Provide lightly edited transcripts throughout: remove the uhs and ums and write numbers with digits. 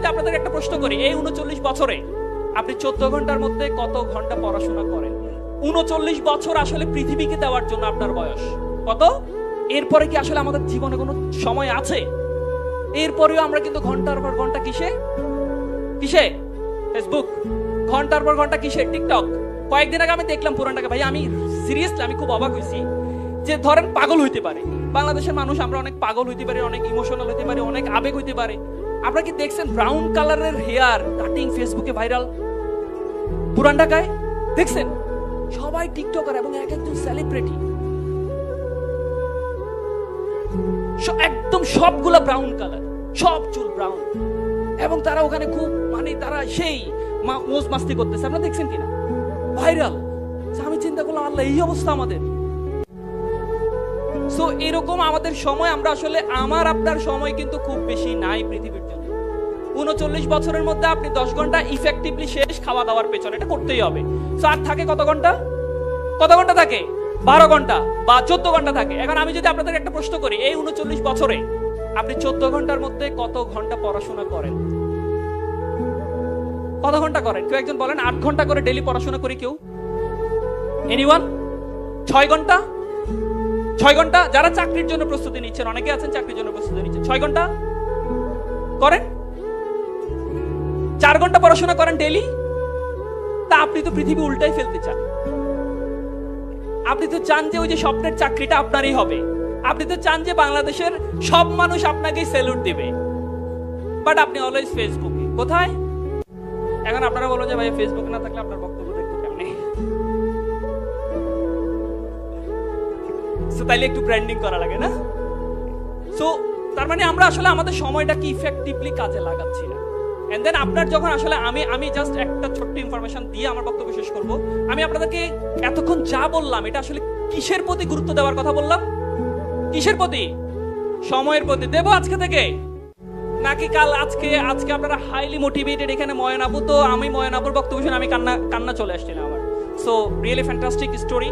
যদি আপনাদের একটা প্রশ্ন করি, এই 39 বছরে আপনি 14 ঘন্টার মধ্যে কত ঘন্টা পড়াশোনা করেন? 39 বছর আসলে পৃথিবীকে দেওয়ার জন্য আপনার বয়স কত? এরপরে কি আসলে আমাদের জীবনে কোনো সময় আছে? এরপরেও আমরা কিন্তু ঘন্টার পর ঘন্টা কিসে ফেসবুক, ঘন্টার পর ঘন্টা কিসে টিকটক। কয়েকদিন আগে আমি দেখলাম পুরানটাকে, ভাই আমি সিরিয়াসলি আমি খুব অবাক হয়েছি যে ধরেন পাগল হইতে পারে বাংলাদেশের মানুষ, আমরা অনেক পাগল হইতে পারি, অনেক ইমোশনাল হইতে পারি, অনেক আবেগ হইতে পারে। আপনারা কি দেখছেন ব্রাউন কালারের হেয়ার কাটিং ফেসবুকে ভাইরাল পুরান ঢাকায়? দেখছেন সবাই টিকটকার এবং এক একজন সেলিব্রিটি, একদম সবগুলা ব্রাউন কালার, সব চুল ব্রাউন, এবং তারা ওখানে খুব মানে তারা সেই মোজ মাস্তি করতেছে। আপনারা দেখছেন কিনা ভাইরাল? আমি চিন্তা করলাম আল্লাহ এই অবস্থা আমাদের। সো এরকম আমাদের সময়, আমরা আসলে আমার আপনার সময় কিন্তু খুব বেশি নাই পৃথিবীর জন্য। 39 বছরের মধ্যে আপনি 10 ঘন্টা ইফেক্টিভলি শেষ খাওয়া দাওয়ার পেছনে, এটা করতেই হবে। সো আর থাকে কত ঘন্টা? কত ঘন্টা থাকে? 12 ঘন্টা বা 14 ঘন্টা থাকে। এখন আমি যদি আপনাদের একটা প্রশ্ন করি, এই 39 বছরে আপনি 14 ঘন্টার মধ্যে কত ঘন্টা পড়াশোনা করেন? কত ঘন্টা করেন? কেউ একজন বলেন। 8 ঘন্টা করে ডেইলি পড়াশোনা করি কেউ? এনিওয়ান? 6 ঘন্টা? 6 ঘন্টা? যারা চাকরির জন্য প্রস্তুতি নিচ্ছেন, অনেকে আছেন চাকরির জন্য প্রস্তুতি নিচ্ছেন, 6 ঘন্টা করেন? 4 ঘন্টা পড়াশোনা করেন ডেইলি? তা আপনি তো পৃথিবী উল্টাই ফেলতে চান। আপনি তো চান যে ওই যে স্বপ্নের চাকরিটা আপনারই হবে। আপনি তো চান যে বাংলাদেশের সব মানুষ আপনাকে স্যালুট দিবে। বাট আপনি অলওয়েজ ফেসবুকে। কোথায়? এখন আপনারা বলবেন যে ভাই ফেসবুক না থাকলে আপনার বক্তব্য দেখবো কেমনে? সো তাইলে একটু ব্র্যান্ডিং করা লাগে না? সো তার মানে আমরা আসলে আমাদের সময়টা কি ইফেক্টিভলি কাজে লাগাচ্ছি না। এন্ড দেন আপনার যখন আসলে আমি জাস্ট একটা ছোট্ট ইনফরমেশন দিয়ে আমার বক্তব্য শেষ করব। আমি আপনাদেরকে এতক্ষণ যা বললাম এটা আসলে কিসের প্রতি গুরুত্ব দেওয়ার কথা বললাম? কিসের প্রতি? সময়ের প্রতি। দেব আজকে থেকে নাকি কাল? আজকে আপনারা হাইলি মোটিভেটেড। এখানে ময়ন আপু, তো আমি ময়ন আপুর বক্তব্য শুনে আমি কান্না চলে আসছিল আমার। So really fantastic story.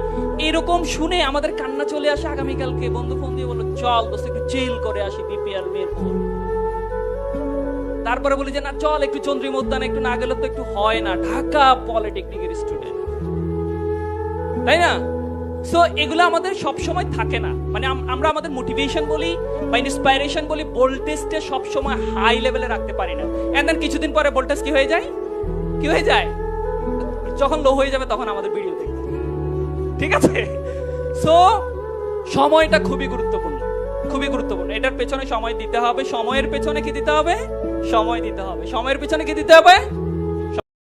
এরকম শুনে আমাদের কান্না চলে আসে। আগামীকালকে বন্ধু ফোন দিয়ে বললো চল দোস্ত একটু চিল করে আসি বিপিএল মিরপুর। তারপরে বলি যে না চল একটু চন্দ্রিমা উদ্যানে, একটু না গেলে তো একটু হয় না, ঢাকা পলিটেকনিকের স্টুডেন্ট, তাই না? সো এগুলো আমাদের সব সময় থাকে না। মানে আমরা আমাদের মোটিভেশন বলি বা ইন্সপাইরেশন বলি, ভোল্টেজটা সব সময় হাই লেভেলে রাখতে পারি না। এন্ড দেন কিছুদিন পরে ভোল্টেজ কি হয়ে যায়? যখন লো হয়ে যাবে তখন আমাদের ভিডিও দেখবে, ঠিক আছে? সো সময়টা খুবই গুরুত্বপূর্ণ। এটার পেছনে সময় দিতে হবে। সময়ের পেছনে কি দিতে হবে? সময় দিতে হবে। সময়ের পেছনে কি দিতে হবে?